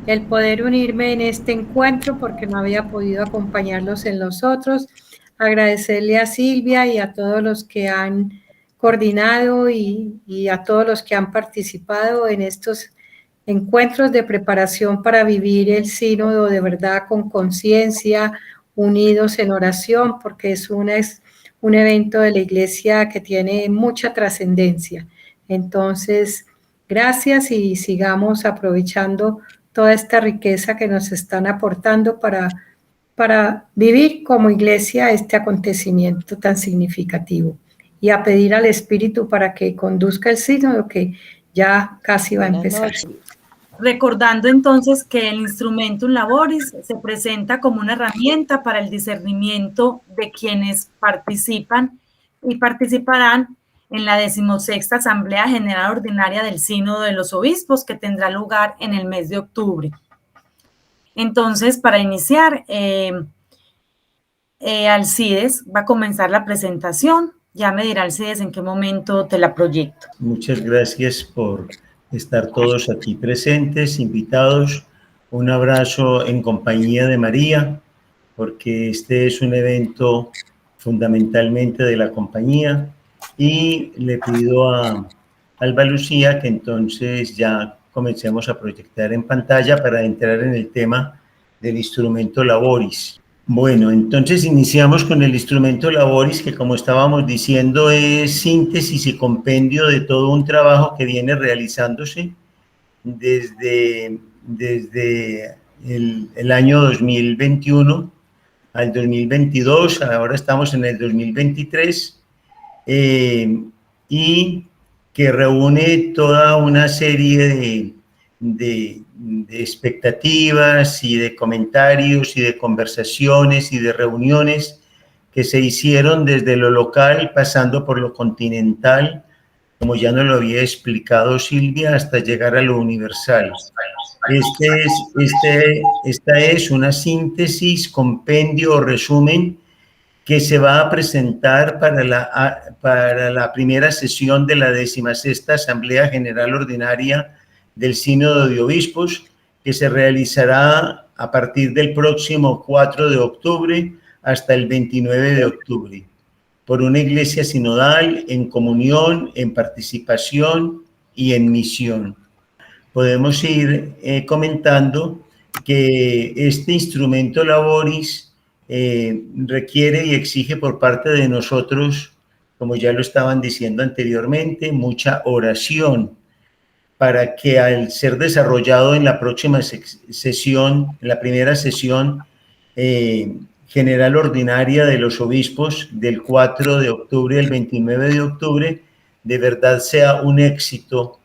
el poder unirme en este encuentro porque no había podido acompañarlos en los otros. Agradecerle a Silvia y a todos los que han coordinado y a todos los que han participado en estos encuentros de preparación para vivir el sínodo de verdad con conciencia, unidos en oración, porque es un evento de la Iglesia que tiene mucha trascendencia. Entonces, gracias y sigamos aprovechando toda esta riqueza que nos están aportando para vivir como Iglesia este acontecimiento tan significativo y a pedir al Espíritu para que conduzca el sínodo que ya casi va a empezar. Recordando entonces que el Instrumentum Laboris se presenta como una herramienta para el discernimiento de quienes participan y participarán en la 16ª Asamblea General Ordinaria del Sínodo de los Obispos, que tendrá lugar en el mes de octubre. Entonces, para iniciar, Alcides va a comenzar la presentación. Ya me dirá Alcides en qué momento te la proyecto. Muchas gracias por estar todos aquí presentes, invitados. Un abrazo en compañía de María, porque este es un evento fundamentalmente de la compañía. Y le pido a Alba Lucía que entonces ya comencemos a proyectar en pantalla para entrar en el tema del instrumento Laboris. Bueno, entonces iniciamos con el instrumento Laboris, que como estábamos diciendo es síntesis y compendio de todo un trabajo que viene realizándose desde el año 2021 al 2022, ahora estamos en el 2023, y que reúne toda una serie de expectativas y de comentarios y de conversaciones y de reuniones que se hicieron desde lo local, pasando por lo continental, como ya nos lo había explicado Silvia, hasta llegar a lo universal. Esta es una síntesis, compendio o resumen que se va a presentar para la primera sesión de la 16ª Asamblea General Ordinaria del Sínodo de Obispos, que se realizará a partir del próximo 4 de octubre hasta el 29 de octubre, por una iglesia sinodal en comunión, en participación y en misión. Podemos ir comentando que este instrumento Laboris requiere y exige por parte de nosotros, como ya lo estaban diciendo anteriormente, mucha oración, para que al ser desarrollado en la próxima sesión, en la primera sesión general ordinaria de los obispos del 4 de octubre al 29 de octubre, de verdad sea un éxito,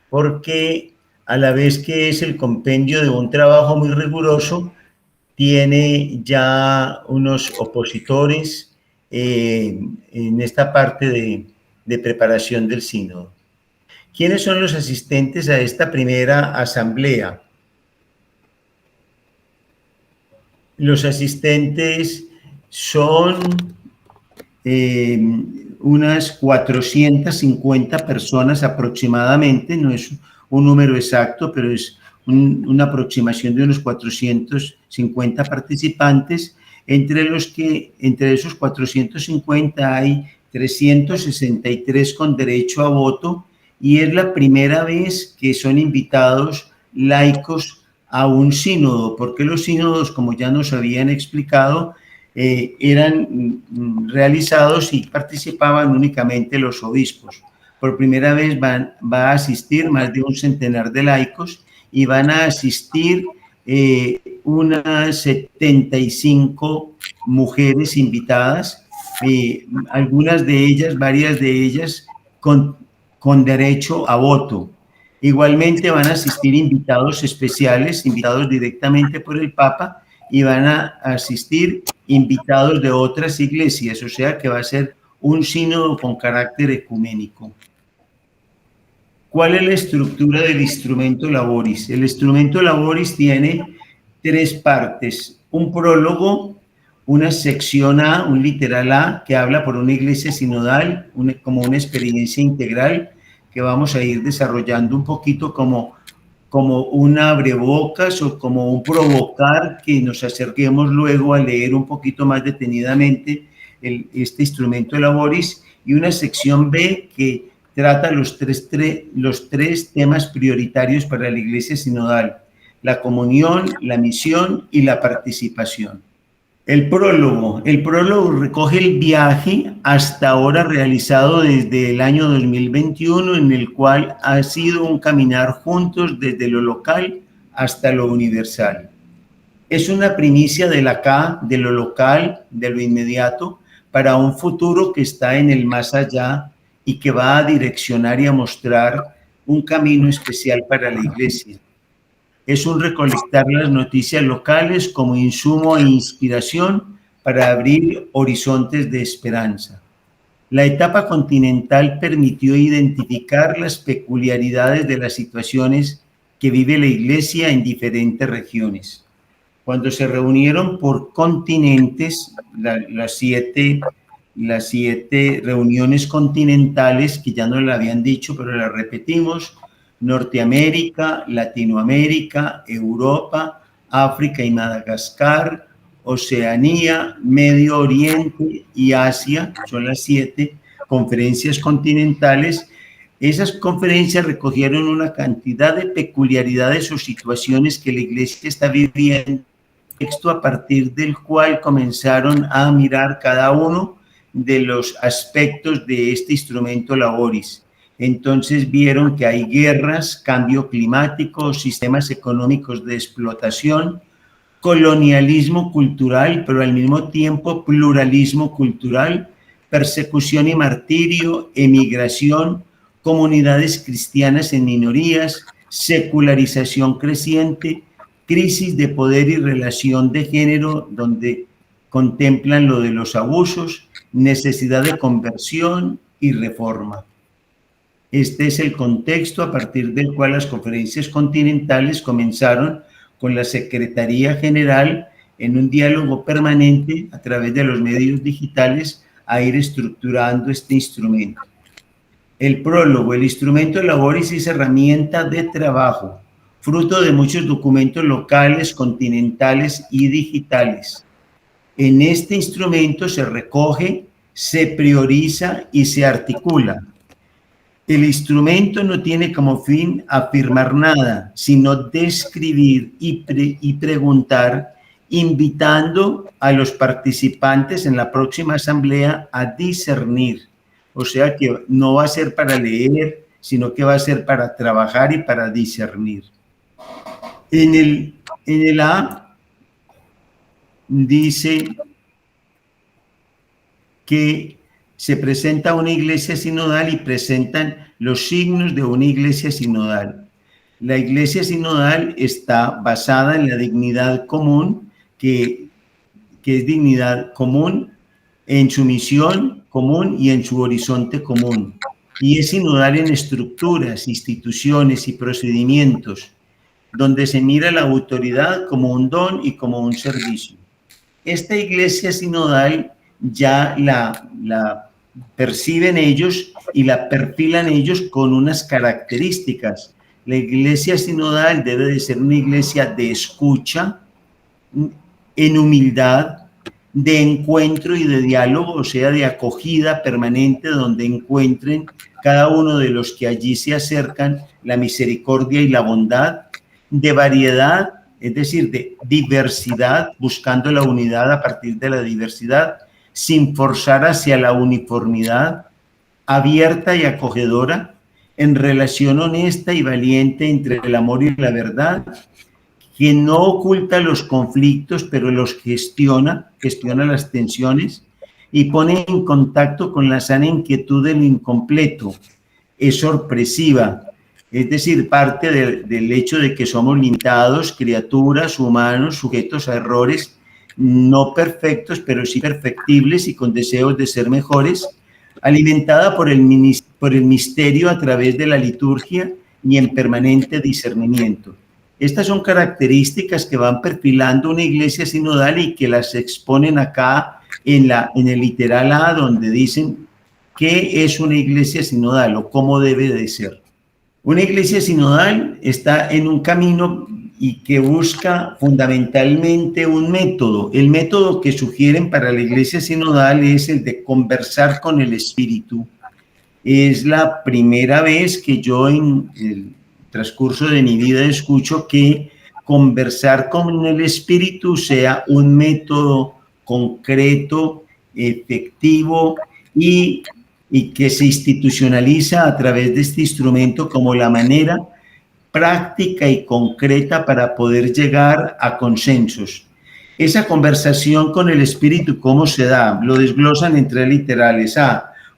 porque a la vez que es el compendio de un trabajo muy riguroso, tiene ya unos opositores en esta parte de preparación del sínodo. ¿Quiénes son los asistentes a esta primera asamblea? Los asistentes son unas 450 personas aproximadamente, no es un número exacto, pero es una aproximación de unos 450 participantes, entre esos 450 hay 363 con derecho a voto, y es la primera vez que son invitados laicos a un sínodo, porque los sínodos, como ya nos habían explicado, eran realizados y participaban únicamente los obispos. Por primera vez va a asistir más de un centenar de laicos y van a asistir unas 75 mujeres invitadas, algunas de ellas, varias de ellas, con derecho a voto. Igualmente van a asistir invitados especiales, invitados directamente por el Papa, y van a asistir invitados de otras iglesias, o sea que va a ser un sínodo con carácter ecuménico. ¿Cuál es la estructura del instrumento Laboris? El instrumento Laboris tiene 3 partes: un prólogo, una sección A, un literal A, que habla por una iglesia sinodal, como una experiencia integral, que vamos a ir desarrollando un poquito como como un abrebocas o como un provocar que nos acerquemos luego a leer un poquito más detenidamente este instrumento laboris, y una sección B que trata los tres temas prioritarios para la Iglesia sinodal: la comunión, la misión y la participación. El prólogo recoge el viaje hasta ahora realizado desde el año 2021, en el cual ha sido un caminar juntos desde lo local hasta lo universal. Es una primicia del acá, de lo local, de lo inmediato, para un futuro que está en el más allá y que va a direccionar y a mostrar un camino especial para la Iglesia. Es un recolectar las noticias locales como insumo e inspiración para abrir horizontes de esperanza. La etapa continental permitió identificar las peculiaridades de las situaciones que vive la Iglesia en diferentes regiones. Cuando se reunieron por continentes, las siete reuniones continentales, que ya no la habían dicho, pero las repetimos: Norteamérica, Latinoamérica, Europa, África y Madagascar, Oceanía, Medio Oriente y Asia, son las 7 conferencias continentales. Esas conferencias recogieron una cantidad de peculiaridades o situaciones que la Iglesia está viviendo, texto a partir del cual comenzaron a mirar cada uno de los aspectos de este instrumento laboris. Entonces vieron que hay guerras, cambio climático, sistemas económicos de explotación, colonialismo cultural, pero al mismo tiempo pluralismo cultural, persecución y martirio, emigración, comunidades cristianas en minorías, secularización creciente, crisis de poder y relación de género, donde contemplan lo de los abusos, necesidad de conversión y reforma. Este es el contexto a partir del cual las conferencias continentales comenzaron con la Secretaría General en un diálogo permanente a través de los medios digitales a ir estructurando este instrumento. El prólogo: el instrumento laboris es herramienta de trabajo, fruto de muchos documentos locales, continentales y digitales. En este instrumento se recoge, se prioriza y se articula. El instrumento no tiene como fin afirmar nada, sino describir y preguntar, invitando a los participantes en la próxima asamblea a discernir. O sea que no va a ser para leer, sino que va a ser para trabajar y para discernir. En el A dice que se presenta una iglesia sinodal y presentan los signos de una iglesia sinodal. La iglesia sinodal está basada en la dignidad común, que es dignidad común en su misión común y en su horizonte común. Y es sinodal en estructuras, instituciones y procedimientos, donde se mira la autoridad como un don y como un servicio. Esta iglesia sinodal ya la perciben ellos y la perfilan ellos con unas características. La iglesia sinodal debe de ser una iglesia de escucha, en humildad, de encuentro y de diálogo, o sea, de acogida permanente, donde encuentren cada uno de los que allí se acercan la misericordia y la bondad, de variedad, es decir, de diversidad, buscando la unidad a partir de la diversidad, sin forzar hacia la uniformidad, abierta y acogedora, en relación honesta y valiente entre el amor y la verdad, que no oculta los conflictos, pero los gestiona las tensiones y pone en contacto con la sana inquietud del incompleto. Es sorpresiva, es decir, parte del hecho de que somos limitados, criaturas, humanos, sujetos a errores, no perfectos, pero sí perfectibles y con deseos de ser mejores, alimentada por el misterio a través de la liturgia y en permanente discernimiento. Estas son características que van perfilando una iglesia sinodal y que las exponen acá en el literal A, donde dicen qué es una iglesia sinodal o cómo debe de ser. Una iglesia sinodal está en un camino y que busca fundamentalmente un método. El método que sugieren para la iglesia sinodal es el de conversar con el Espíritu. Es la primera vez que yo en el transcurso de mi vida escucho que conversar con el Espíritu sea un método concreto, efectivo y que se institucionaliza a través de este instrumento como la manera práctica y concreta para poder llegar a consensos. Esa conversación con el Espíritu, ¿cómo se da? Lo desglosan en 3 literales.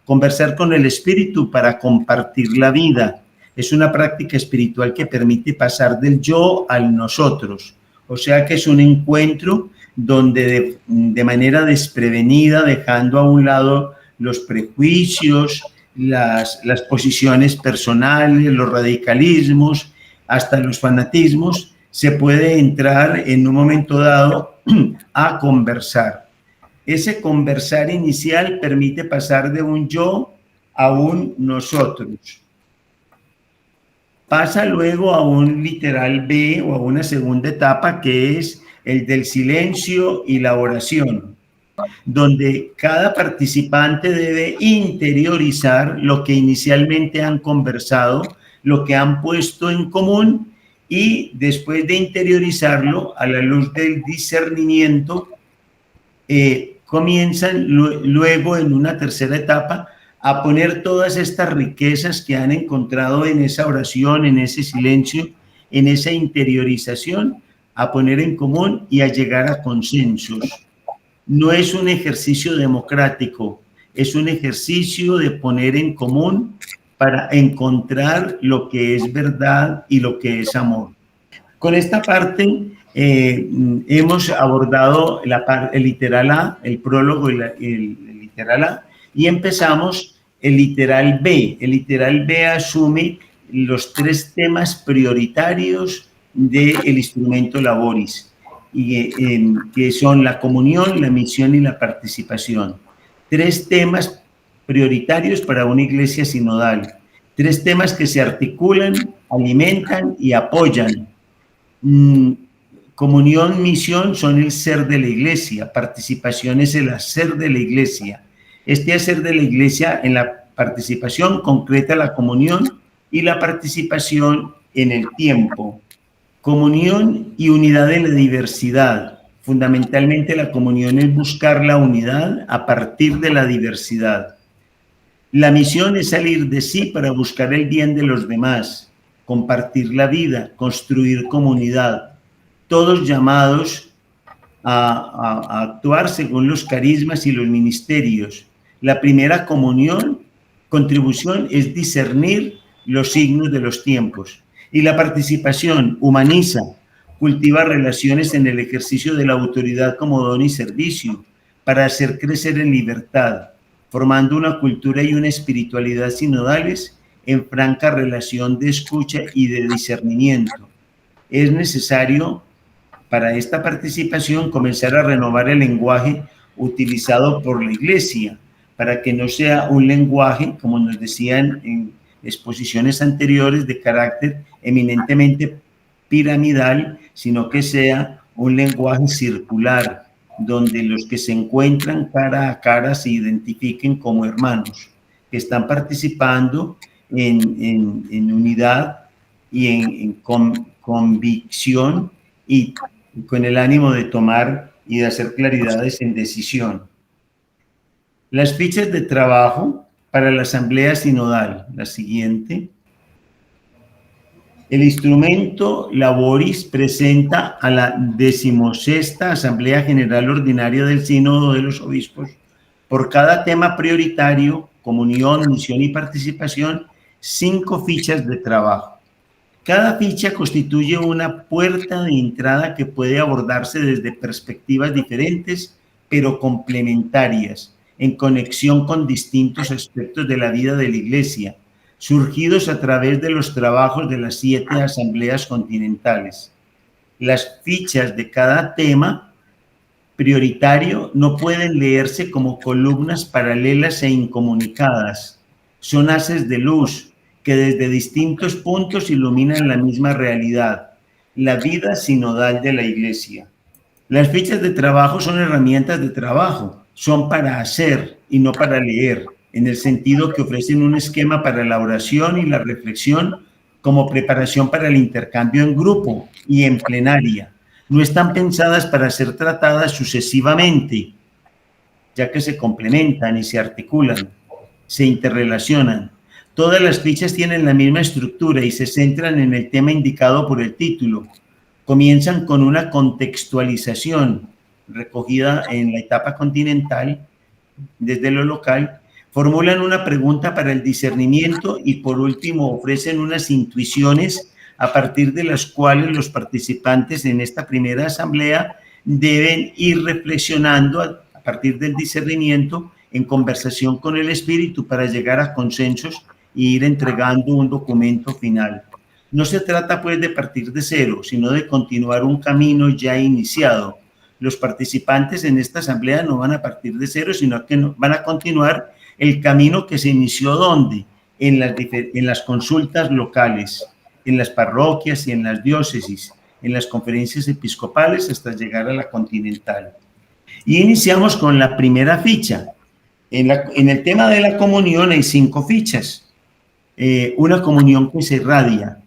Conversar con el Espíritu para compartir la vida. Es una práctica espiritual que permite pasar del yo al nosotros. O sea que es un encuentro donde de manera desprevenida, dejando a un lado los prejuicios, las posiciones personales, los radicalismos, hasta los fanatismos, se puede entrar en un momento dado a conversar. Ese conversar inicial permite pasar de un yo a un nosotros. Pasa luego a un literal B o a una segunda etapa que es el del silencio y la oración, donde cada participante debe interiorizar lo que inicialmente han conversado, lo que han puesto en común, y después de interiorizarlo a la luz del discernimiento, comienzan luego en una tercera etapa a poner todas estas riquezas que han encontrado en esa oración, en ese silencio, en esa interiorización, a poner en común y a llegar a consensos. No es un ejercicio democrático, es un ejercicio de poner en común para encontrar lo que es verdad y lo que es amor. Con esta parte hemos abordado el literal A, el prólogo y el literal A, y empezamos el literal B. El literal B asume los 3 temas prioritarios del instrumento Laboris, que son la comunión, la misión y la participación. 3 temas prioritarios para una iglesia sinodal. 3 temas que se articulan, alimentan y apoyan. Comunión, misión son el ser de la iglesia. Participación es el hacer de la iglesia. Este hacer de la iglesia en la participación concreta la comunión y la participación en el tiempo. Comunión y unidad en la diversidad. Fundamentalmente la comunión es buscar la unidad a partir de la diversidad. La misión es salir de sí para buscar el bien de los demás, compartir la vida, construir comunidad. Todos llamados a actuar según los carismas y los ministerios. La primera contribución es discernir los signos de los tiempos. Y la participación humaniza, cultiva relaciones en el ejercicio de la autoridad como don y servicio para hacer crecer en libertad, formando una cultura y una espiritualidad sinodales en franca relación de escucha y de discernimiento. Es necesario para esta participación comenzar a renovar el lenguaje utilizado por la Iglesia, para que no sea un lenguaje, como nos decían en exposiciones anteriores, de carácter eminentemente piramidal, sino que sea un lenguaje circular, donde los que se encuentran cara a cara se identifiquen como hermanos, que están participando en unidad y en convicción y con el ánimo de tomar y de hacer claridades en decisión. Las fichas de trabajo para la Asamblea Sinodal, la siguiente. El instrumento Laboris presenta a la 16ª Asamblea General Ordinaria del Sínodo de los Obispos, por cada tema prioritario, comunión, misión y participación, 5 fichas de trabajo. Cada ficha constituye una puerta de entrada que puede abordarse desde perspectivas diferentes, pero complementarias, en conexión con distintos aspectos de la vida de la Iglesia, surgidos a través de los trabajos de las 7 asambleas continentales. Las fichas de cada tema prioritario no pueden leerse como columnas paralelas e incomunicadas. Son haces de luz que desde distintos puntos iluminan la misma realidad, la vida sinodal de la Iglesia. Las fichas de trabajo son herramientas de trabajo, son para hacer y no para leer, en el sentido que ofrecen un esquema para la oración y la reflexión como preparación para el intercambio en grupo y en plenaria. No están pensadas para ser tratadas sucesivamente, ya que se complementan y se articulan, se interrelacionan. Todas las fichas tienen la misma estructura y se centran en el tema indicado por el título. Comienzan con una contextualización recogida en la etapa continental, desde lo local, formulan una pregunta para el discernimiento y por último ofrecen unas intuiciones a partir de las cuales los participantes en esta primera asamblea deben ir reflexionando a partir del discernimiento en conversación con el espíritu para llegar a consensos e ir entregando un documento final. No se trata pues de partir de cero, sino de continuar un camino ya iniciado. Los participantes en esta asamblea no van a partir de cero, sino que van a continuar el camino que se inició ¿dónde? En las consultas locales, en las parroquias y en las diócesis, en las conferencias episcopales hasta llegar a la continental. Y iniciamos con la primera ficha. En el tema de la comunión hay 5 fichas. Una comunión que se irradia.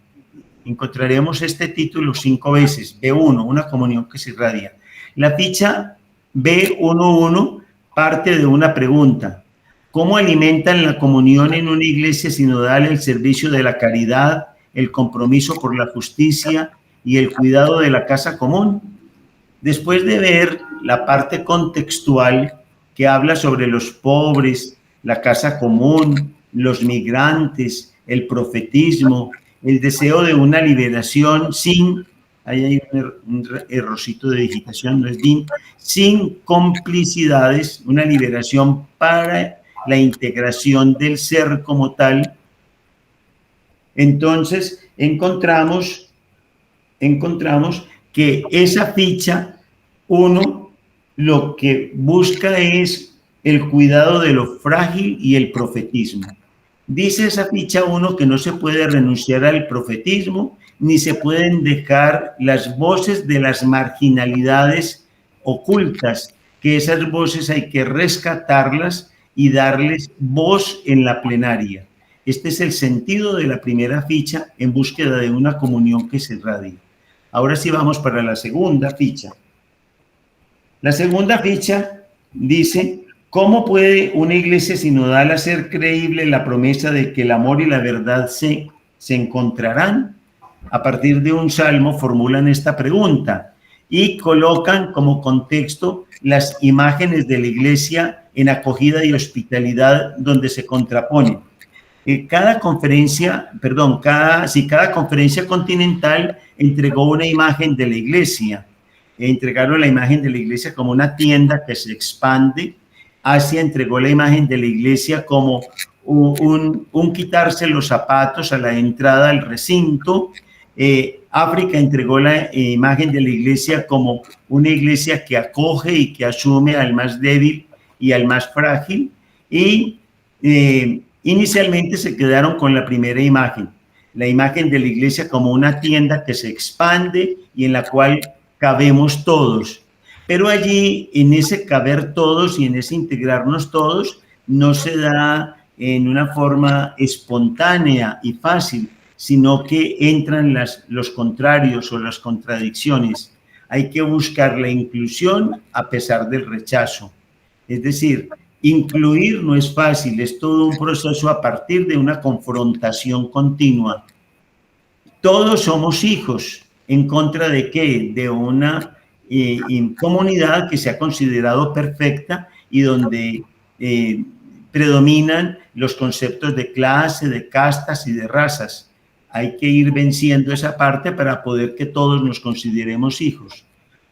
Encontraremos este título 5 veces. B1, una comunión que se irradia. La ficha B11 parte de una pregunta. ¿Cómo alimentan la comunión en una iglesia sinodal el servicio de la caridad, el compromiso por la justicia y el cuidado de la casa común? Después de ver la parte contextual que habla sobre los pobres, la casa común, los migrantes, el profetismo, el deseo de una liberación sin, ahí hay un errorcito de digitación, no es DIN, sin complicidades, una liberación para la integración del ser como tal. Entonces encontramos que esa ficha 1 lo que busca es el cuidado de lo frágil y el profetismo. Dice esa ficha 1 que no se puede renunciar al profetismo ni se pueden dejar las voces de las marginalidades ocultas, que esas voces hay que rescatarlas y darles voz en la plenaria. Este es el sentido de la primera ficha en búsqueda de una comunión que se irradie. Ahora sí vamos para la segunda ficha. La segunda ficha dice: ¿cómo puede una iglesia sinodal hacer creíble la promesa de que el amor y la verdad se encontrarán? A partir de un salmo formulan esta pregunta y colocan como contexto las imágenes de la iglesia en acogida y hospitalidad donde se contraponen. Cada conferencia continental entregó una imagen de la iglesia. Entregaron la imagen de la iglesia como una tienda que se expande. Asia entregó la imagen de la iglesia como un quitarse los zapatos a la entrada al recinto. África entregó la imagen de la iglesia como una iglesia que acoge y que asume al más débil y al más frágil. Y inicialmente se quedaron con la primera imagen, la imagen de la iglesia como una tienda que se expande y en la cual cabemos todos. Pero allí, en ese caber todos y en ese integrarnos todos, no se da en una forma espontánea y fácil, sino que entran los contrarios o las contradicciones. Hay que buscar la inclusión a pesar del rechazo. Es decir, incluir no es fácil, es todo un proceso a partir de una confrontación continua. Todos somos hijos, ¿en contra de qué? De una comunidad que se ha considerado perfecta y donde predominan los conceptos de clase, de castas y de razas. Hay que ir venciendo esa parte para poder que todos nos consideremos hijos.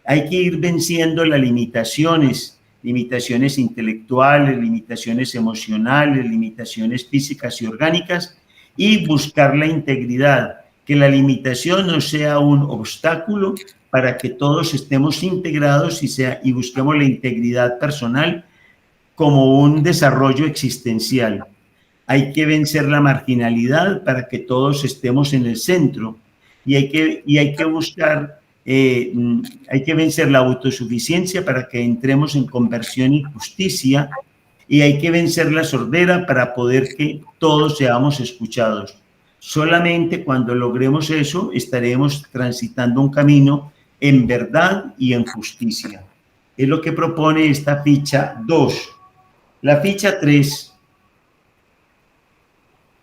Hay que ir venciendo las limitaciones intelectuales, limitaciones emocionales, limitaciones físicas y orgánicas, y buscar la integridad, que la limitación no sea un obstáculo para que todos estemos integrados y busquemos la integridad personal como un desarrollo existencial. hay que vencer la marginalidad para que todos estemos en el centro y hay que buscar, hay que vencer la autosuficiencia para que entremos en conversión y justicia y hay que vencer la sordera para poder que todos seamos escuchados. Solamente cuando logremos eso estaremos transitando un camino en verdad y en justicia. Es lo que propone esta ficha 2. La ficha 3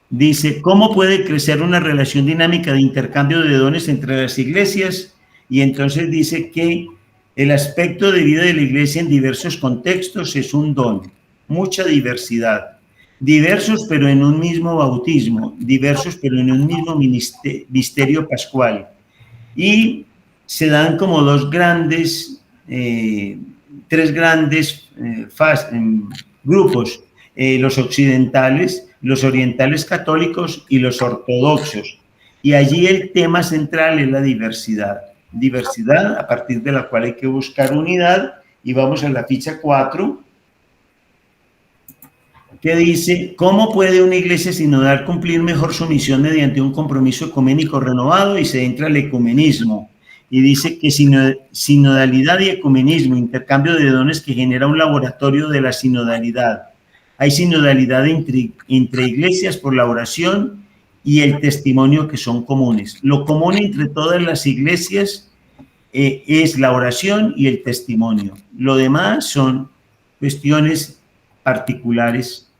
dice, ¿cómo puede crecer una relación dinámica de intercambio de dones entre las iglesias? Y entonces dice que el aspecto de vida de la iglesia en diversos contextos es un don, mucha diversidad. Diversos pero en un mismo bautismo, diversos pero en un mismo misterio pascual. Y se dan como tres grandes grupos, los occidentales, los orientales católicos y los ortodoxos. Y allí el tema central es la diversidad. Diversidad a partir de la cual hay que buscar unidad. Y vamos a la ficha 4, que dice, ¿cómo puede una iglesia sinodal cumplir mejor su misión mediante un compromiso ecuménico renovado? Y se entra al ecumenismo. Y dice que sinodalidad y ecumenismo, intercambio de dones que genera un laboratorio de la sinodalidad. Hay sinodalidad entre iglesias por la oración y el testimonio que son comunes. Lo común entre todas las iglesias es la oración y el testimonio. Lo demás son cuestiones particulares.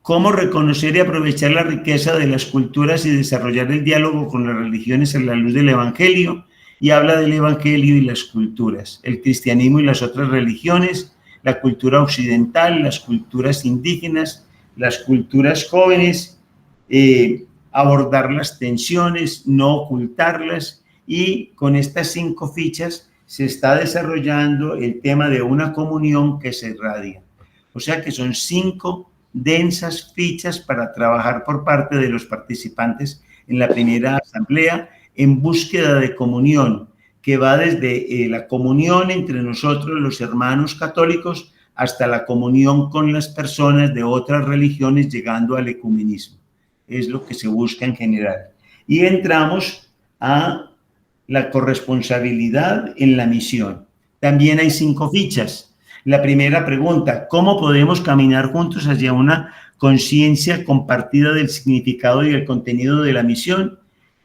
¿Cómo reconocer y aprovechar la riqueza de las culturas y desarrollar el diálogo con las religiones a la luz del Evangelio? Y habla del Evangelio y las culturas, el cristianismo y las otras religiones, la cultura occidental, las culturas indígenas, las culturas jóvenes, abordar las tensiones, no ocultarlas, y con estas 5 fichas se está desarrollando el tema de una comunión que se irradia. O sea que son 5 densas fichas para trabajar por parte de los participantes en la primera asamblea en búsqueda de comunión, que va desde la comunión entre nosotros los hermanos católicos hasta la comunión con las personas de otras religiones, llegando al ecumenismo. Es lo que se busca en general. Y entramos a la corresponsabilidad en la misión. También hay 5 fichas. La primera pregunta, ¿cómo podemos caminar juntos hacia una conciencia compartida del significado y el contenido de la misión?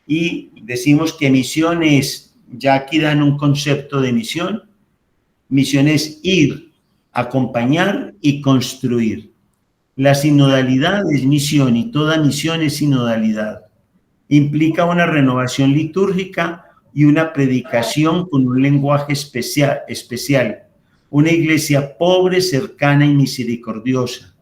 Y decimos que misión es, ya aquí dan un concepto de misión, misión es ir, acompañar y construir. La sinodalidad es misión y toda misión es sinodalidad. Implica una renovación litúrgica y una predicación con un lenguaje especial. Una iglesia pobre, cercana y misericordiosa,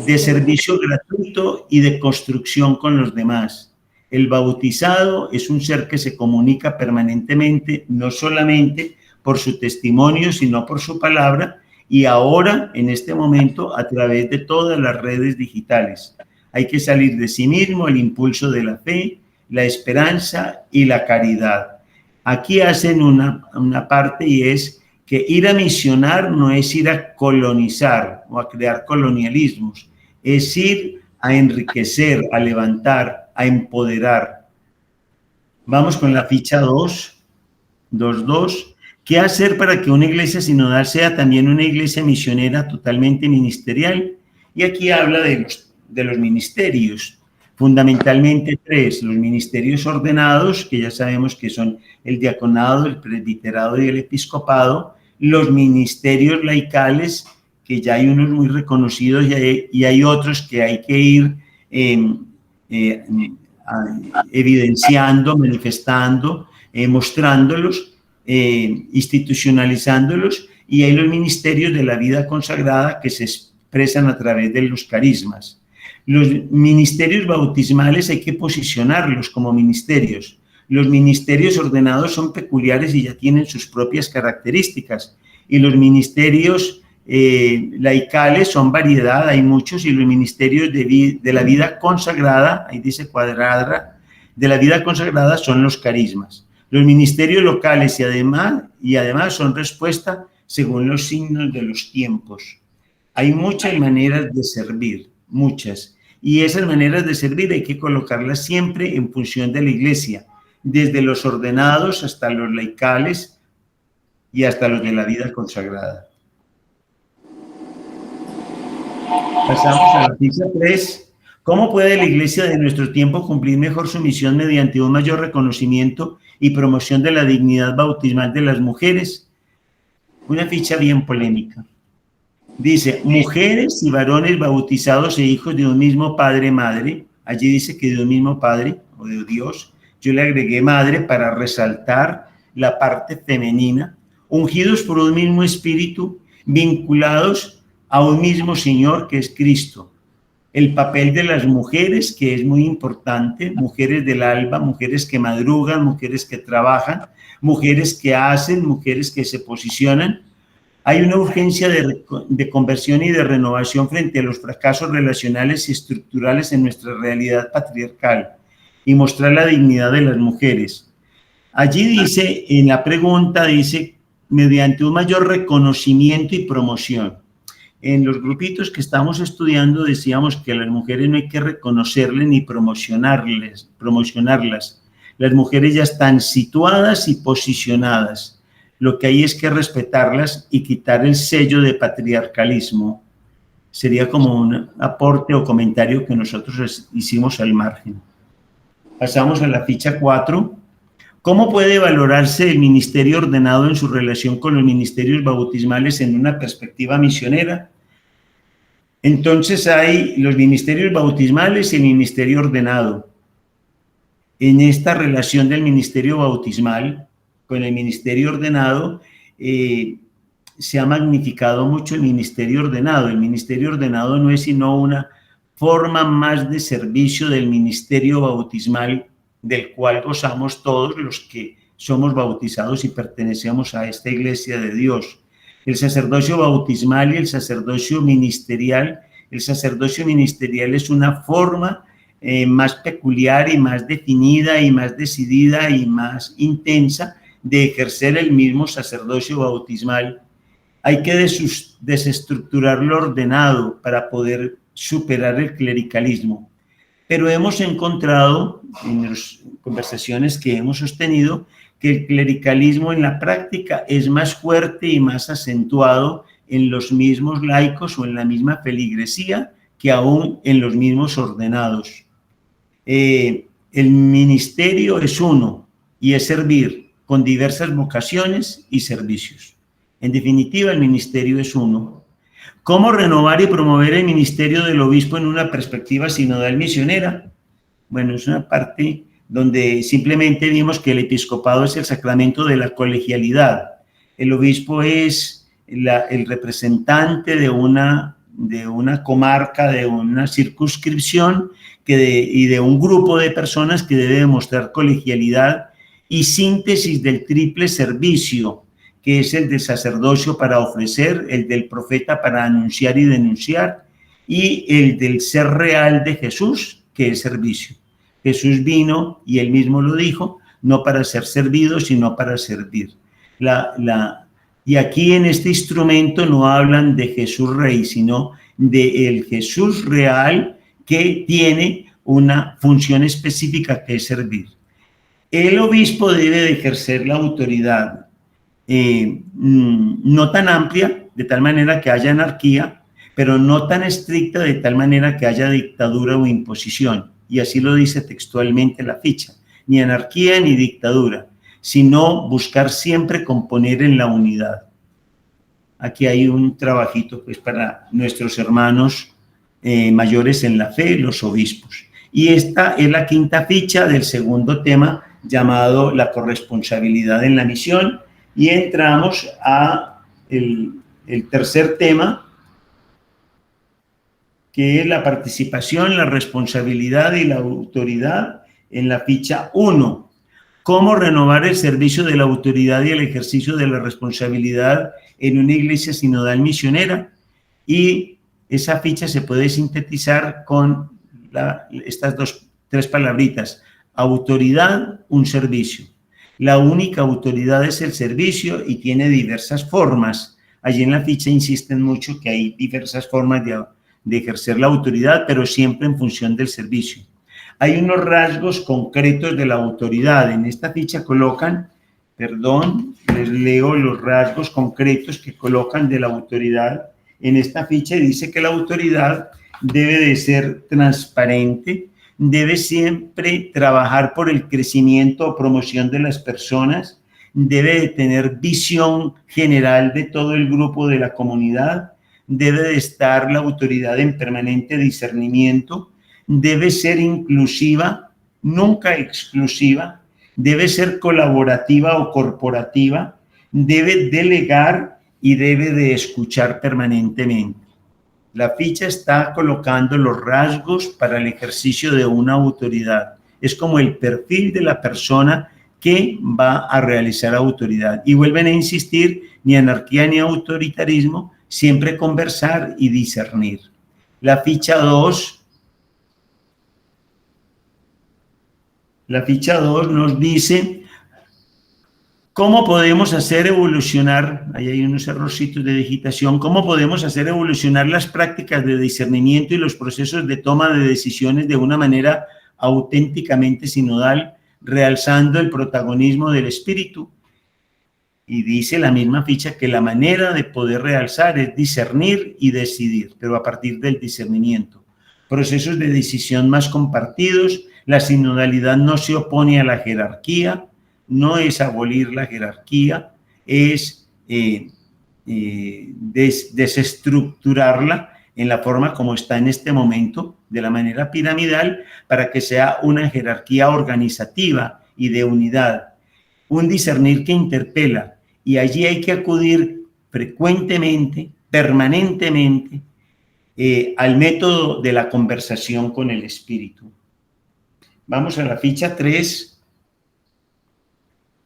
de servicio gratuito y de construcción con los demás. El bautizado es un ser que se comunica permanentemente, no solamente por su testimonio, sino por su palabra, y ahora, en este momento, a través de todas las redes digitales. Hay que salir de sí mismo, el impulso de la fe, la esperanza y la caridad. Aquí hacen una parte y es que ir a misionar no es ir a colonizar o a crear colonialismos, es ir a enriquecer, a levantar, a empoderar. Vamos con la ficha 2.2. ¿Qué hacer para que una iglesia sinodal sea también una iglesia misionera totalmente ministerial? Y aquí habla de los ministerios, fundamentalmente 3, los ministerios ordenados, que ya sabemos que son el diaconado, el presbiterado y el episcopado, los ministerios laicales, que ya hay unos muy reconocidos y hay otros que hay que ir evidenciando, manifestando, mostrándolos, institucionalizándolos, y hay los ministerios de la vida consagrada que se expresan a través de los carismas. Los ministerios bautismales hay que posicionarlos como ministerios. Los ministerios ordenados son peculiares y ya tienen sus propias características. Y los ministerios laicales son variedad, hay muchos, y los ministerios de la vida consagrada, ahí dice cuadrada, de la vida consagrada son los carismas. Los ministerios locales y además son respuesta según los signos de los tiempos. Hay muchas maneras de servir, muchas. Y esas maneras de servir hay que colocarlas siempre en función de la iglesia, desde los ordenados hasta los laicales y hasta los de la vida consagrada. Pasamos a la ficha 3. ¿Cómo puede la iglesia de nuestro tiempo cumplir mejor su misión mediante un mayor reconocimiento y promoción de la dignidad bautismal de las mujeres? Una ficha bien polémica. Dice, mujeres y varones bautizados e hijos de un mismo padre, madre. Allí dice que de un mismo padre o de Dios. Yo le agregué madre para resaltar la parte femenina. Ungidos por un mismo espíritu, vinculados a un mismo Señor que es Cristo. El papel de las mujeres, que es muy importante, mujeres del alba, mujeres que madrugan, mujeres que trabajan, mujeres que hacen, mujeres que se posicionan. Hay una urgencia de conversión y de renovación frente a los fracasos relacionales y estructurales en nuestra realidad patriarcal y mostrar la dignidad de las mujeres. Allí dice, en la pregunta, dice, mediante un mayor reconocimiento y promoción. En los grupitos que estamos estudiando decíamos que a las mujeres no hay que reconocerles ni promocionarlas. Las mujeres ya están situadas y posicionadas. Lo que hay es que respetarlas y quitar el sello de patriarcalismo. Sería como un aporte o comentario que nosotros hicimos al margen. Pasamos a la ficha 4. ¿Cómo puede valorarse el ministerio ordenado en su relación con los ministerios bautismales en una perspectiva misionera? Entonces hay los ministerios bautismales y el ministerio ordenado. En esta relación del ministerio bautismal con el ministerio ordenado, se ha magnificado mucho el ministerio ordenado. El ministerio ordenado no es sino una forma más de servicio del ministerio bautismal, del cual gozamos todos los que somos bautizados y pertenecemos a esta iglesia de Dios. El sacerdocio bautismal y el sacerdocio ministerial. El sacerdocio ministerial es una forma más peculiar y más definida y más decidida y más intensa de ejercer el mismo sacerdocio bautismal. Hay que desestructurar lo ordenado para poder superar el clericalismo. Pero hemos encontrado en las conversaciones que hemos sostenido que el clericalismo en la práctica es más fuerte y más acentuado en los mismos laicos o en la misma feligresía que aún en los mismos ordenados. El ministerio es uno y es servir con diversas vocaciones y servicios. En definitiva, el ministerio es uno. ¿Cómo renovar y promover el ministerio del obispo en una perspectiva sinodal misionera? Bueno, es una parte donde simplemente vimos que el episcopado es el sacramento de la colegialidad. El obispo es el representante de una comarca, de una circunscripción y de un grupo de personas que debe demostrar colegialidad y síntesis del triple servicio, que es el del sacerdocio para ofrecer, el del profeta para anunciar y denunciar, y el del ser real de Jesús, que es servicio. Jesús vino, y él mismo lo dijo, no para ser servido, sino para servir. Y aquí en este instrumento no hablan de Jesús Rey, sino de el Jesús real que tiene una función específica que es servir. El obispo debe de ejercer la autoridad no tan amplia, de tal manera que haya anarquía, pero no tan estricta de tal manera que haya dictadura o imposición. Y así lo dice textualmente la ficha, ni anarquía ni dictadura, sino buscar siempre componer en la unidad. Aquí hay un trabajito pues, para nuestros hermanos mayores en la fe, los obispos. Y esta es la quinta ficha del segundo tema llamado la corresponsabilidad en la misión. Y entramos a el tercer tema, que es la participación, la responsabilidad y la autoridad en la ficha 1. ¿Cómo renovar el servicio de la autoridad y el ejercicio de la responsabilidad en una iglesia sinodal misionera? Y esa ficha se puede sintetizar con estas tres palabritas: autoridad, un servicio. La única autoridad es el servicio y tiene diversas formas. Allí en la ficha insisten mucho que hay diversas formas de ejercer la autoridad, pero siempre en función del servicio. Hay unos rasgos concretos de la autoridad. En esta ficha colocan, les leo los rasgos concretos que colocan de la autoridad. En esta ficha dice que la autoridad debe de ser transparente, debe siempre trabajar por el crecimiento o promoción de las personas, debe de tener visión general de todo el grupo de la comunidad, debe de estar la autoridad en permanente discernimiento, debe ser inclusiva, nunca exclusiva, debe ser colaborativa o corporativa, debe delegar y debe de escuchar permanentemente. La ficha está colocando los rasgos para el ejercicio de una autoridad. Es como el perfil de la persona que va a realizar autoridad. Y vuelven a insistir, ni anarquía ni autoritarismo, siempre conversar y discernir. La ficha 2 nos dice cómo podemos hacer evolucionar, ahí hay unos errorcitos de digitación, cómo podemos hacer evolucionar las prácticas de discernimiento y los procesos de toma de decisiones de una manera auténticamente sinodal, realzando el protagonismo del espíritu. Y dice la misma ficha que la manera de poder realzar es discernir y decidir, pero a partir del discernimiento. Procesos de decisión más compartidos. La sinodalidad no se opone a la jerarquía, no es abolir la jerarquía, es desestructurarla en la forma como está en este momento, de la manera piramidal, para que sea una jerarquía organizativa y de unidad. Un discernir que interpela, y allí hay que acudir frecuentemente, permanentemente, al método de la conversación con el espíritu. Vamos a la ficha 3.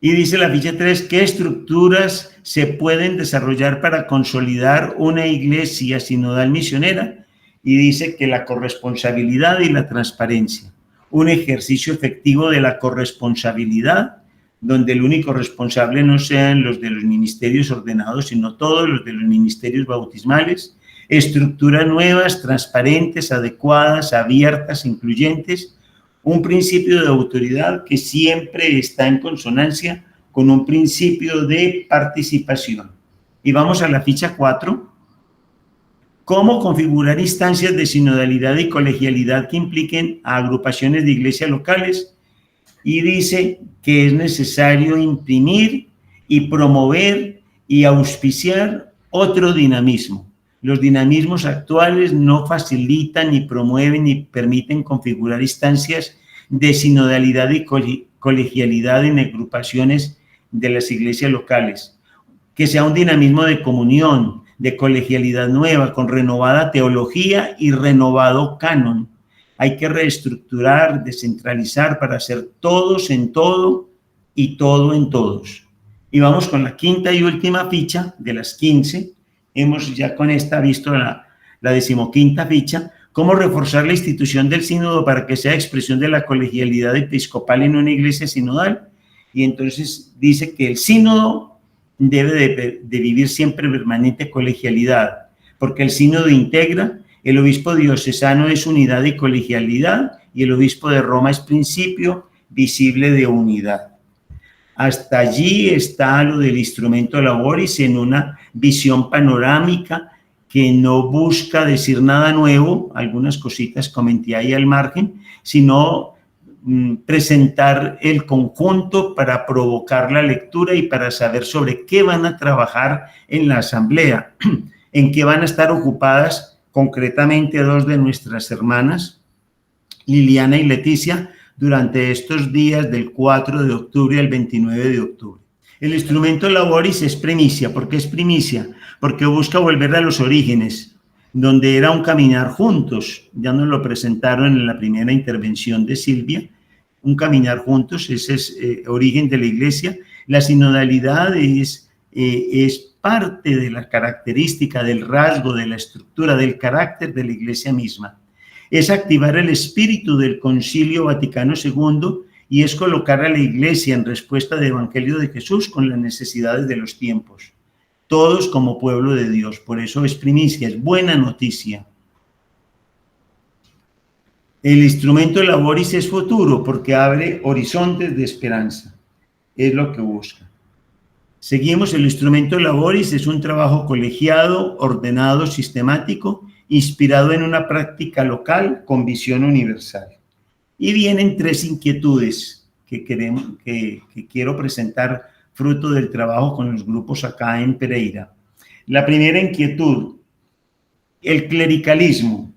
Y dice la ficha 3, ¿qué estructuras se pueden desarrollar para consolidar una iglesia sinodal misionera? Y dice que la corresponsabilidad y la transparencia. Un ejercicio efectivo de la corresponsabilidad, donde el único responsable no sean los de los ministerios ordenados, sino todos los de los ministerios bautismales. Estructuras nuevas, transparentes, adecuadas, abiertas, incluyentes. Un principio de autoridad que siempre está en consonancia con un principio de participación. Y vamos a la ficha 4. ¿Cómo configurar instancias de sinodalidad y colegialidad que impliquen a agrupaciones de iglesias locales? Y dice que es necesario imprimir y promover y auspiciar otro dinamismo. Los dinamismos actuales no facilitan ni promueven ni permiten configurar instancias de sinodalidad y colegialidad en agrupaciones de las iglesias locales. Que sea un dinamismo de comunión, de colegialidad nueva, con renovada teología y renovado canon. Hay que reestructurar, descentralizar para ser todos en todo y todo en todos. Y vamos con la quinta y última ficha de las 15. Hemos ya con esta visto la 15ª ficha, cómo reforzar la institución del sínodo para que sea expresión de la colegialidad episcopal en una iglesia sinodal. Y entonces dice que el sínodo debe de vivir siempre permanente colegialidad, porque el sínodo integra, el obispo diocesano es unidad y colegialidad, y el obispo de Roma es principio visible de unidad. Hasta allí está lo del instrumento laboris en una visión panorámica que no busca decir nada nuevo, algunas cositas comenté ahí al margen, sino presentar el conjunto para provocar la lectura y para saber sobre qué van a trabajar en la asamblea, en qué van a estar ocupadas concretamente dos de nuestras hermanas, Liliana y Leticia, durante estos días del 4 de octubre al 29 de octubre. El instrumento laboris es primicia. ¿Por qué es primicia? Porque busca volver a los orígenes, donde era un caminar juntos. Ya nos lo presentaron en la primera intervención de Silvia. Un caminar juntos, ese es origen de la iglesia. La sinodalidad es parte de la característica, del rasgo, de la estructura, del carácter de la iglesia misma. Es activar el espíritu del Concilio Vaticano II y es colocar a la iglesia en respuesta del Evangelio de Jesús con las necesidades de los tiempos. Todos como pueblo de Dios. Por eso es primicia, es buena noticia. El instrumento laboris es futuro porque abre horizontes de esperanza. Es lo que busca. Seguimos, el instrumento laboris es un trabajo colegiado, ordenado, sistemático, inspirado en una práctica local con visión universal. Y vienen 3 inquietudes que quiero presentar fruto del trabajo con los grupos acá en Pereira. La primera inquietud, el clericalismo.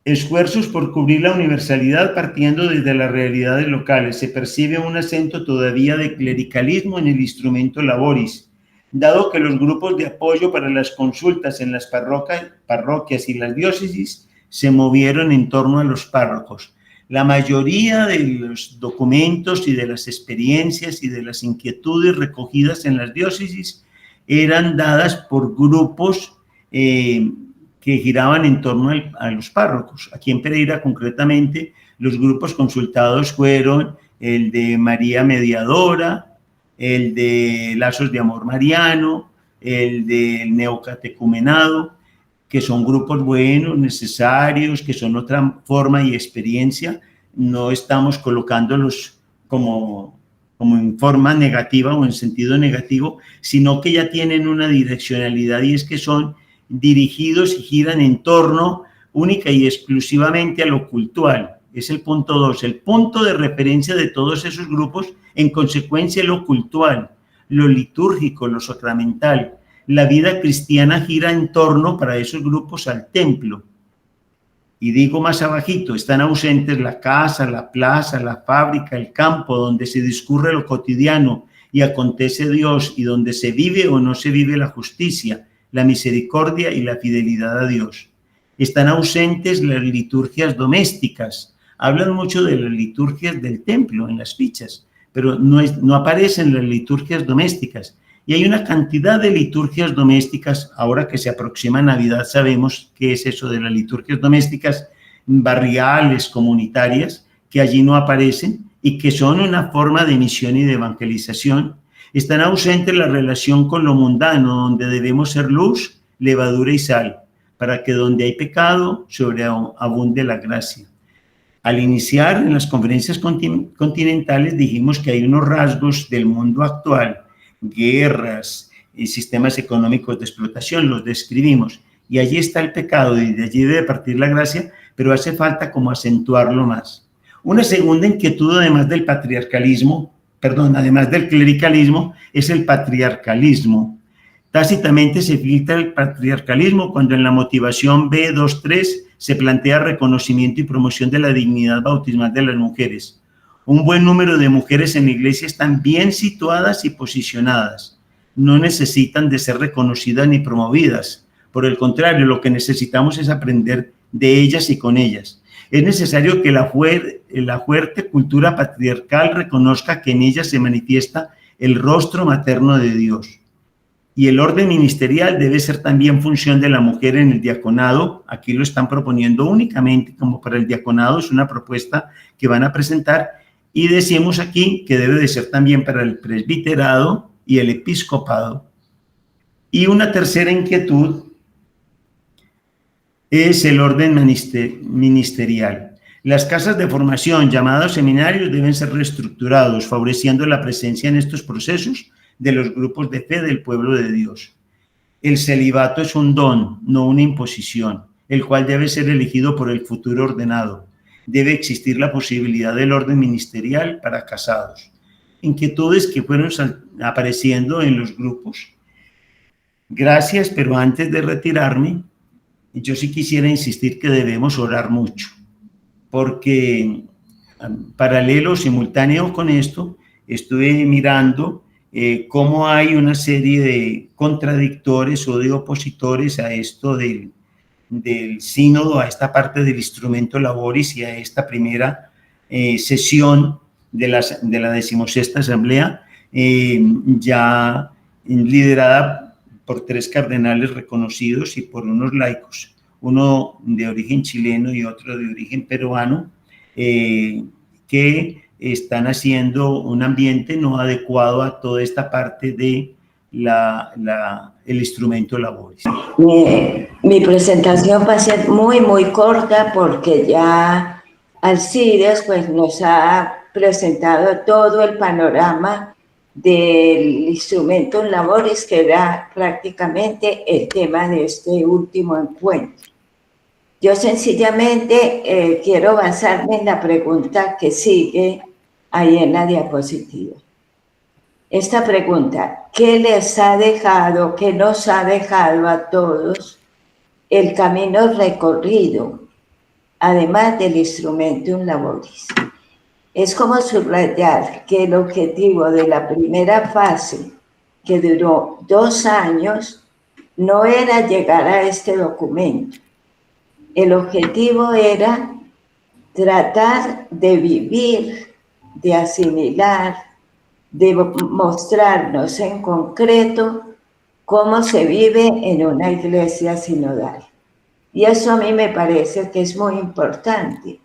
Esfuerzos por cubrir la universalidad partiendo desde las realidades locales. Se percibe un acento todavía de clericalismo en el instrumento laboris, dado que los grupos de apoyo para las consultas en las parroquias y las diócesis se movieron en torno a los párrocos. La mayoría de los documentos y de las experiencias y de las inquietudes recogidas en las diócesis eran dadas por grupos que giraban en torno a los párrocos. Aquí en Pereira, concretamente, los grupos consultados fueron el de María Mediadora, el de Lazos de Amor Mariano, el del Neocatecumenado, que son grupos buenos, necesarios, que son otra forma y experiencia. No estamos colocándolos como en forma negativa o en sentido negativo, sino que ya tienen una direccionalidad y es que son dirigidos y giran en torno única y exclusivamente a lo cultural. Es el punto 2, el punto de referencia de todos esos grupos, en consecuencia lo cultural, lo litúrgico, lo sacramental. La vida cristiana gira en torno para esos grupos al templo. Y digo más abajito, están ausentes la casa, la plaza, la fábrica, el campo, donde se discurre lo cotidiano y acontece Dios y donde se vive o no se vive la justicia, la misericordia y la fidelidad a Dios. Están ausentes las liturgias domésticas. Hablan mucho de las liturgias del templo en las fichas, pero no aparecen las liturgias domésticas. Y hay una cantidad de liturgias domésticas, ahora que se aproxima Navidad sabemos qué es eso de las liturgias domésticas barriales, comunitarias, que allí no aparecen y que son una forma de misión y de evangelización. Están ausentes la relación con lo mundano, donde debemos ser luz, levadura y sal, para que donde hay pecado sobreabunde la gracia. Al iniciar en las conferencias continentales dijimos que hay unos rasgos del mundo actual, guerras y sistemas económicos de explotación, los describimos, y allí está el pecado y de allí debe partir la gracia, pero hace falta como acentuarlo más. Una segunda inquietud, además del clericalismo, es el patriarcalismo. Tácitamente se filtra el patriarcalismo cuando en la motivación B2.3 se plantea reconocimiento y promoción de la dignidad bautismal de las mujeres. Un buen número de mujeres en la iglesia están bien situadas y posicionadas. No necesitan de ser reconocidas ni promovidas. Por el contrario, lo que necesitamos es aprender de ellas y con ellas. Es necesario que la fuerte cultura patriarcal reconozca que en ella se manifiesta el rostro materno de Dios. Y el orden ministerial debe ser también función de la mujer en el diaconado. Aquí lo están proponiendo únicamente como para el diaconado, es una propuesta que van a presentar. Y decimos aquí que debe de ser también para el presbiterado y el episcopado. Y una tercera inquietud es el orden ministerial. Las casas de formación, llamados seminarios, deben ser reestructurados, favoreciendo la presencia en estos procesos de los grupos de fe del pueblo de Dios. El celibato es un don, no una imposición, el cual debe ser elegido por el futuro ordenado. Debe existir la posibilidad del orden ministerial para casados. Inquietudes que fueron apareciendo en los grupos. Gracias, pero antes de retirarme, yo sí quisiera insistir que debemos orar mucho, porque paralelo, simultáneo con esto, estuve mirando cómo hay una serie de contradictores o de opositores a esto del sínodo, a esta parte del instrumento laboris y a esta primera sesión de la 16ª Asamblea, ya liderada por 3 cardenales reconocidos y por unos laicos, uno de origen chileno y otro de origen peruano, que están haciendo un ambiente no adecuado a toda esta parte de el instrumento laboris. Mi presentación va a ser muy corta porque ya Alcides pues nos ha presentado todo el panorama del instrumento en labores, que era prácticamente el tema de este último encuentro. Yo sencillamente quiero basarme en la pregunta que sigue ahí en la diapositiva. Esta pregunta: ¿qué les ha dejado, qué nos ha dejado a todos el camino recorrido, además del instrumentum laboris? Es como subrayar que el objetivo de la primera fase, que duró 2 años, no era llegar a este documento. El objetivo era tratar de vivir, de asimilar, de mostrarnos en concreto cómo se vive en una iglesia sinodal. Y eso a mí me parece que es muy importante.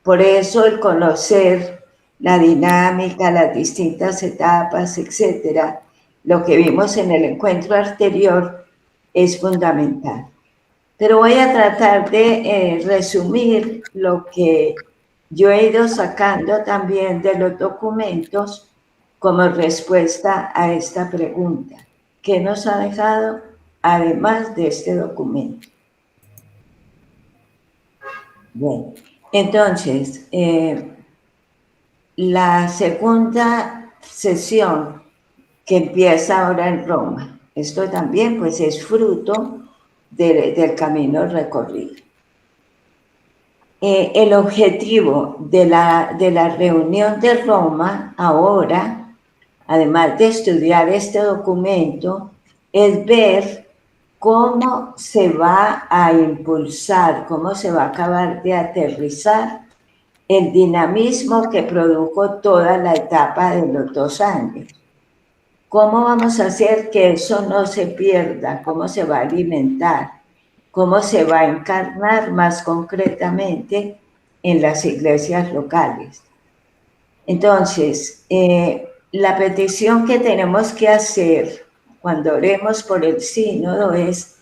Por eso el conocer la dinámica, las distintas etapas, etcétera, lo que vimos en el encuentro anterior, es fundamental. Pero voy a tratar de resumir lo que yo he ido sacando también de los documentos como respuesta a esta pregunta: ¿qué nos ha dejado además de este documento? Bien, entonces, la segunda sesión que empieza ahora en Roma, esto también pues es fruto del camino recorrido. El objetivo de la reunión de Roma ahora, además de estudiar este documento, es ver cómo se va a impulsar, cómo se va a acabar de aterrizar el dinamismo que produjo toda la etapa de los 2 años. ¿Cómo vamos a hacer que eso no se pierda? ¿Cómo se va a alimentar? ¿Cómo se va a encarnar más concretamente en las iglesias locales? Entonces, la petición que tenemos que hacer cuando oremos por el sínodo es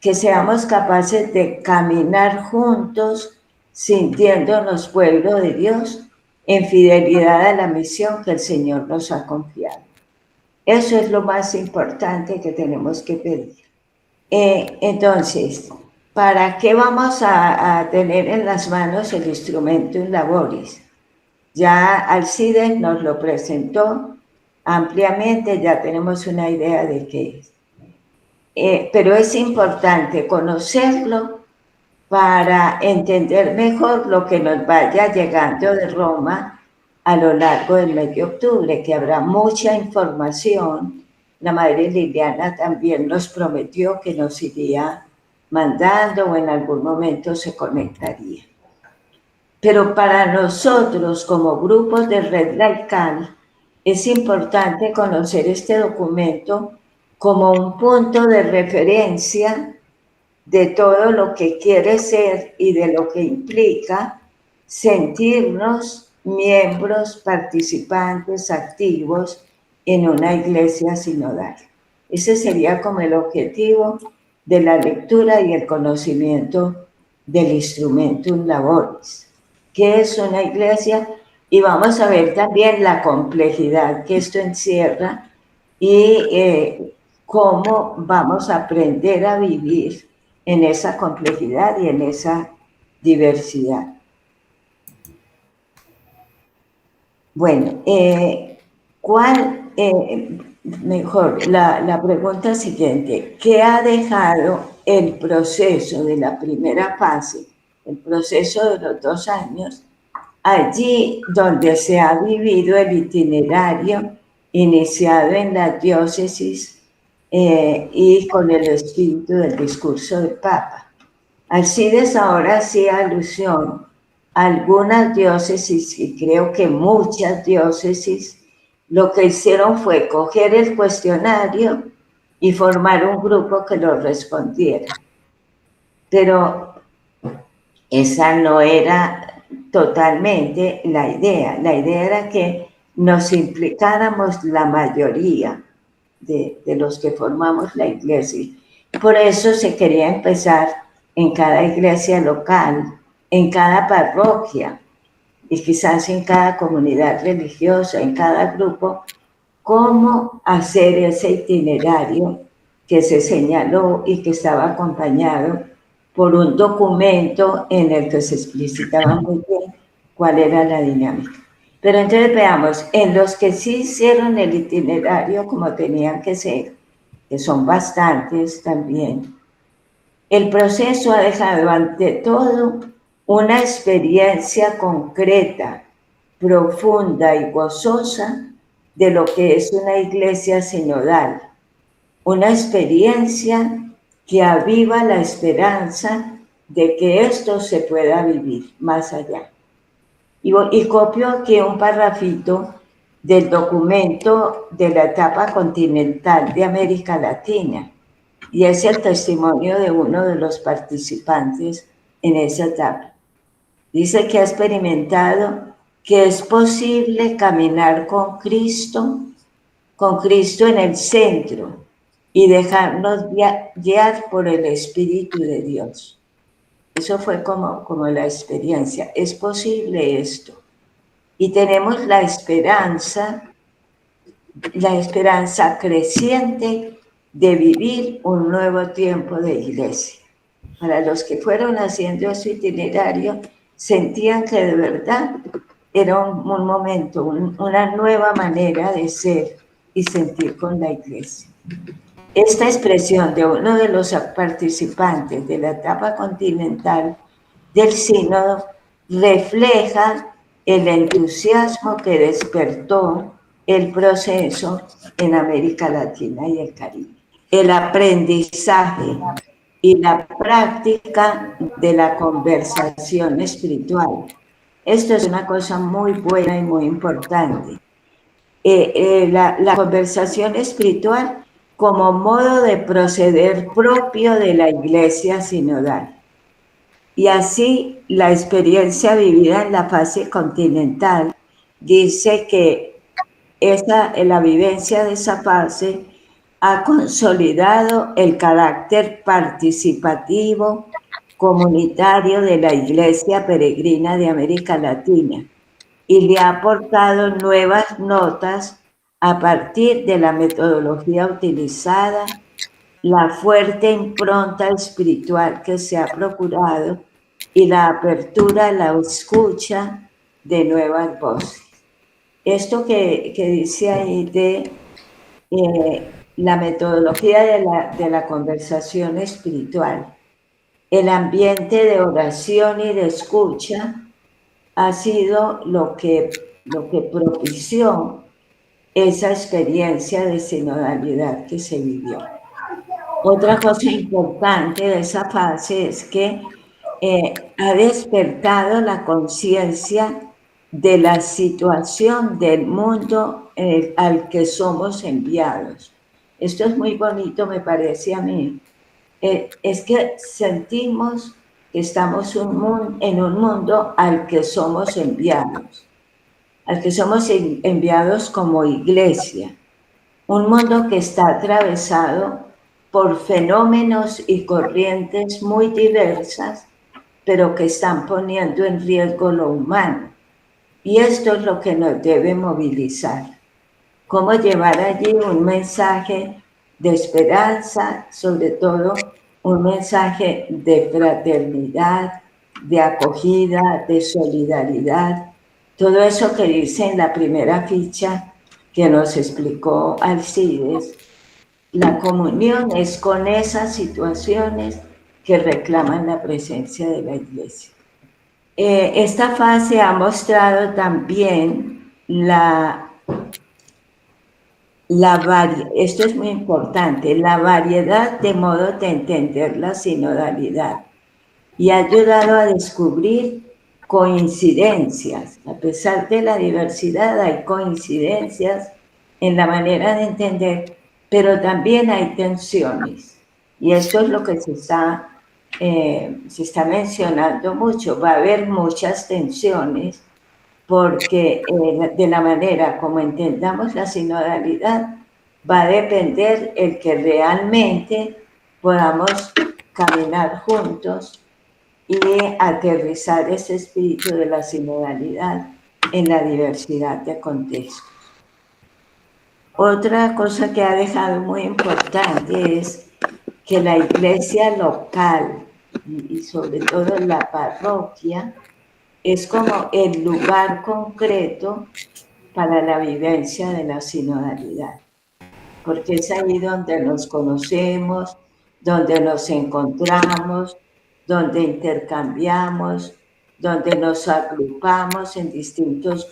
que seamos capaces de caminar juntos, sintiéndonos pueblo de Dios, en fidelidad a la misión que el Señor nos ha confiado. Eso es lo más importante que tenemos que pedir. Entonces, ¿para qué vamos a tener en las manos el instrumentum laboris? Ya Alcides nos lo presentó ampliamente, ya tenemos una idea de qué es. Pero es importante conocerlo para entender mejor lo que nos vaya llegando de Roma a lo largo del mes de octubre, que habrá mucha información. La Madre Liliana también nos prometió que nos iría mandando o en algún momento se conectaría. Pero para nosotros, como grupos de Red Laical, es importante conocer este documento como un punto de referencia de todo lo que quiere ser y de lo que implica sentirnos miembros, participantes, activos en una iglesia sinodal. Ese sería como el objetivo de la lectura y el conocimiento del instrumentum laboris. ¿Qué es una iglesia? Y vamos a ver también la complejidad que esto encierra y cómo vamos a aprender a vivir en esa complejidad y en esa diversidad. Bueno, la pregunta siguiente: ¿qué ha dejado el proceso de la primera fase, el proceso de los 2 años, allí donde se ha vivido el itinerario iniciado en la diócesis y con el espíritu del discurso del Papa? Alcides ahora hacía alusión a algunas diócesis, y creo que muchas diócesis, lo que hicieron fue coger el cuestionario y formar un grupo que lo respondiera. Pero esa no era totalmente la idea. La idea era que nos implicáramos la mayoría de los que formamos la iglesia. Por eso se quería empezar en cada iglesia local, en cada parroquia, y quizás en cada comunidad religiosa, en cada grupo, cómo hacer ese itinerario que se señaló y que estaba acompañado por un documento en el que se explicitaba muy bien cuál era la dinámica. Pero entonces veamos, en los que sí hicieron el itinerario como tenían que ser, que son bastantes también, el proceso ha dejado ante todo una experiencia concreta, profunda y gozosa de lo que es una iglesia sinodal, una experiencia que aviva la esperanza de que esto se pueda vivir más allá. Y copio aquí un parrafito del documento de la etapa continental de América Latina, y es el testimonio de uno de los participantes en esa etapa. Dice que ha experimentado que es posible caminar con Cristo en el centro y dejarnos guiar por el Espíritu de Dios. Eso fue como la experiencia. Es posible esto. Y tenemos la esperanza creciente de vivir un nuevo tiempo de iglesia. Para los que fueron haciendo su itinerario, sentían que de verdad era un momento, una nueva manera de ser y sentir con la iglesia. Esta expresión de uno de los participantes de la etapa continental del sínodo refleja el entusiasmo que despertó el proceso en América Latina y el Caribe. El aprendizaje y la práctica de la conversación espiritual. Esto es una cosa muy buena y muy importante. La conversación espiritual como modo de proceder propio de la iglesia sinodal. Y así la experiencia vivida en la fase continental dice que la vivencia de esa fase ha consolidado el carácter participativo, comunitario de la Iglesia Peregrina de América Latina y le ha aportado nuevas notas a partir de la metodología utilizada, la fuerte impronta espiritual que se ha procurado y la apertura a la escucha de nuevas voces. Esto que dice ahí de la metodología de la conversación espiritual, el ambiente de oración y de escucha ha sido lo que propició esa experiencia de sinodalidad que se vivió. Otra cosa importante de esa fase es que ha despertado la conciencia de la situación del mundo al que somos enviados. Esto es muy bonito, me parece a mí. Es que sentimos que estamos en un mundo al que somos enviados como iglesia. Un mundo que está atravesado por fenómenos y corrientes muy diversas, pero que están poniendo en riesgo lo humano. Y esto es lo que nos debe movilizar. Cómo llevar allí un mensaje de esperanza, sobre todo un mensaje de fraternidad, de acogida, de solidaridad. Todo eso que dice en la primera ficha que nos explicó Alcides, la comunión es con esas situaciones que reclaman la presencia de la iglesia. Esta fase ha mostrado también esto es muy importante, la variedad de modos de entender la sinodalidad y ha ayudado a descubrir coincidencias. A pesar de la diversidad, hay coincidencias en la manera de entender, pero también hay tensiones. Y esto es lo que se está mencionando mucho. Va a haber muchas tensiones porque de la manera como entendamos la sinodalidad va a depender el que realmente podamos caminar juntos y aterrizar ese espíritu de la sinodalidad en la diversidad de contextos. Otra cosa que ha dejado muy importante es que la iglesia local y sobre todo la parroquia es como el lugar concreto para la vivencia de la sinodalidad, porque es ahí donde nos conocemos, donde nos encontramos, donde intercambiamos, donde nos agrupamos en distintos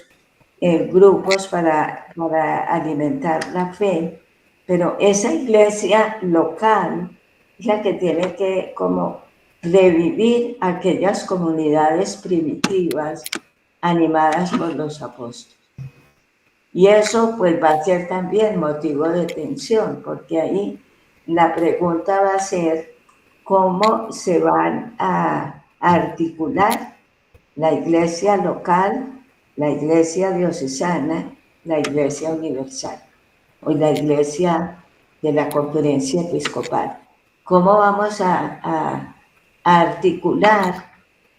grupos para alimentar la fe, pero esa iglesia local es la que tiene que como revivir aquellas comunidades primitivas animadas por los apóstoles. Y eso pues va a ser también motivo de tensión, porque ahí la pregunta va a ser cómo se van a articular la iglesia local, la iglesia diocesana, la iglesia universal o la iglesia de la conferencia episcopal. ¿Cómo vamos a articular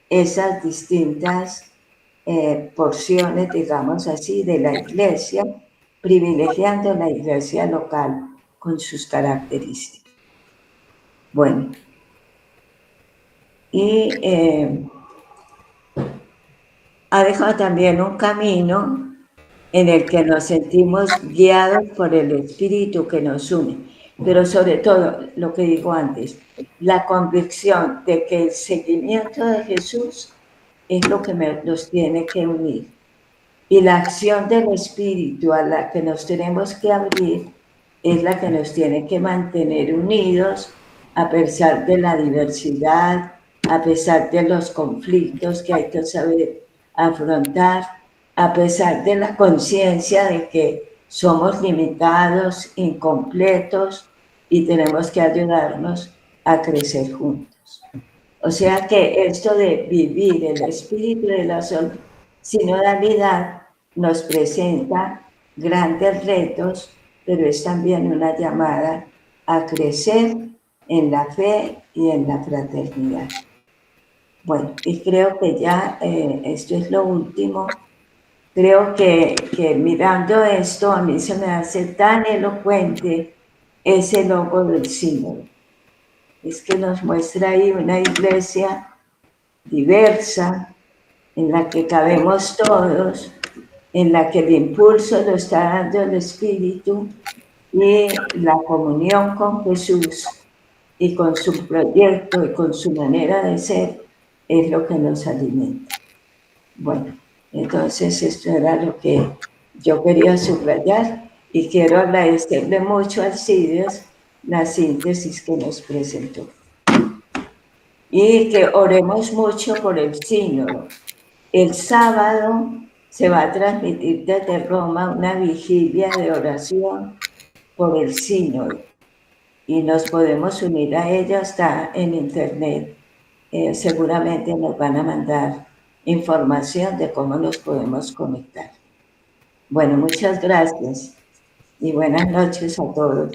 esas distintas porciones, digamos así, de la iglesia, privilegiando la iglesia local con sus características? Bueno, y ha dejado también un camino en el que nos sentimos guiados por el Espíritu que nos une, pero sobre todo, lo que digo antes, la convicción de que el seguimiento de Jesús es lo que nos tiene que unir. Y la acción del Espíritu a la que nos tenemos que abrir es la que nos tiene que mantener unidos a pesar de la diversidad, a pesar de los conflictos que hay que saber afrontar, a pesar de la conciencia de que somos limitados, incompletos y tenemos que ayudarnos a crecer juntos. O sea que esto de vivir el espíritu de la sinodalidad nos presenta grandes retos, pero es también una llamada a crecer en la fe y en la fraternidad. Bueno, y creo que ya esto es lo último. Creo que mirando esto a mí se me hace tan elocuente ese logo del sínodo. Es que nos muestra ahí una iglesia diversa, en la que cabemos todos, en la que el impulso lo está dando el Espíritu y la comunión con Jesús y con su proyecto y con su manera de ser es lo que nos alimenta. Bueno, entonces esto era lo que yo quería subrayar y quiero agradecerle mucho a Alcides la síntesis que nos presentó. Y que oremos mucho por el sínodo. El sábado se va a transmitir desde Roma una vigilia de oración por el sínodo y nos podemos unir a ella, está en internet. Seguramente nos van a mandar información de cómo nos podemos conectar. Bueno, muchas gracias y buenas noches a todos.